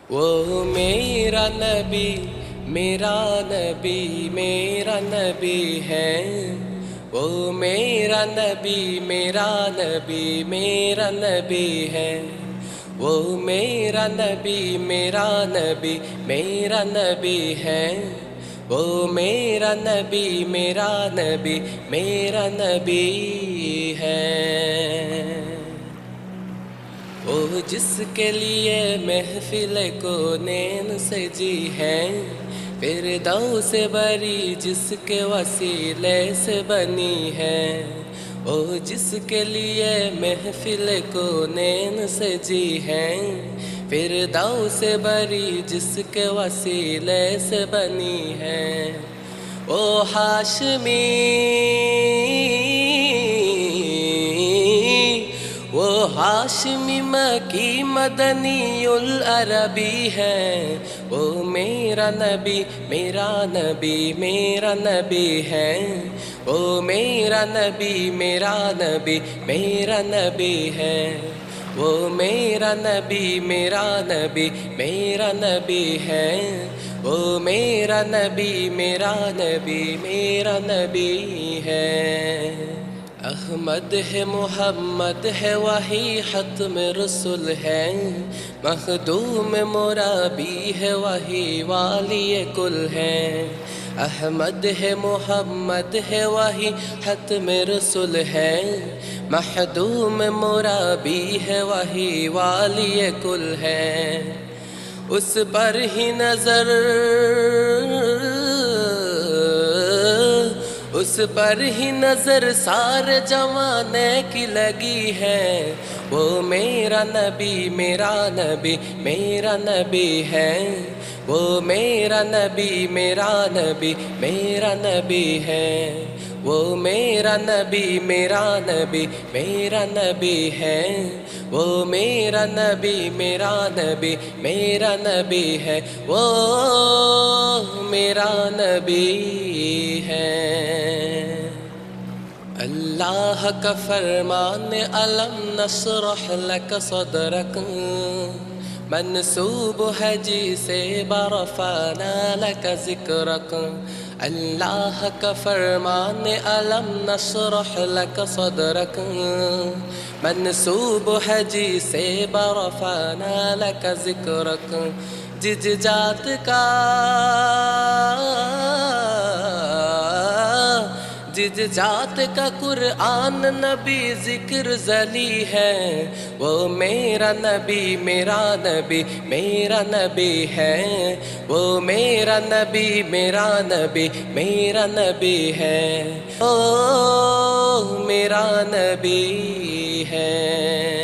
وہ میرا نبی میرا نبی میرا نبی ہے، وہ میرا نبی میرا نبی میرا نبی ہے، وہ میرا نبی میرا نبی میرا نبی ہے، وہ میرا نبی میرا نبی میرا نبی ہے۔ وہ جس کے لیے محفل کونین سجی ہے، فردوس بری جس کے وسیلے سے بنی ہے، وہ جس کے لیے محفل کونین سجی ہے، فردوس بری جس کے وسیلے سے بنی ہے، وہ ہاشمی وہ ہاشمی مکی مدنی العربی ہے، وہ میرا نبی میرا نبی میرا نبی ہے، وہ میرا نبی میرا نبی میرا نبی ہے، وہ میرا نبی میرا نبی میرا نبی ہے، وہ میرا نبی میرا نبی میرا نبی ہے۔ احمد ہے محمد ہے وہی ختم رسول ہے، مخدوم مرابی ہے وہی والی کل ہے، احمد ہے محمد ہے وہی ختم رسول ہے، مخدوم مرابی ہے وہی والی کل ہے، اس پر ہی نظر اس پر ہی نظر سارے زمانے کی لگی ہے، وہ میرا نبی میرا نبی میرا نبی ہے، وہ میرا نبی میرا نبی میرا نبی ہے، وہ میرا نبی میرا نبی میرا نبی ہے، وہ میرا نبی میرا نبی میرا نبی ہے، وہ میرا نبی ہے۔ اللہ کا فرمان علم نشرح لک صدرک، منسوب ہے جسے برفعنا لک ذکرک، اللہ کا فرمان علم نشرح لک صدرک، منسوب ہے جسے برفعنا لک ذکرک، جس ذات کا جس ذات کا قرآن نبی ذکر ذلی ہے، وہ میرا نبی میرا نبی میرا نبی ہے، وہ میرا نبی میرا نبی میرا نبی ہے، او میرا نبی ہے۔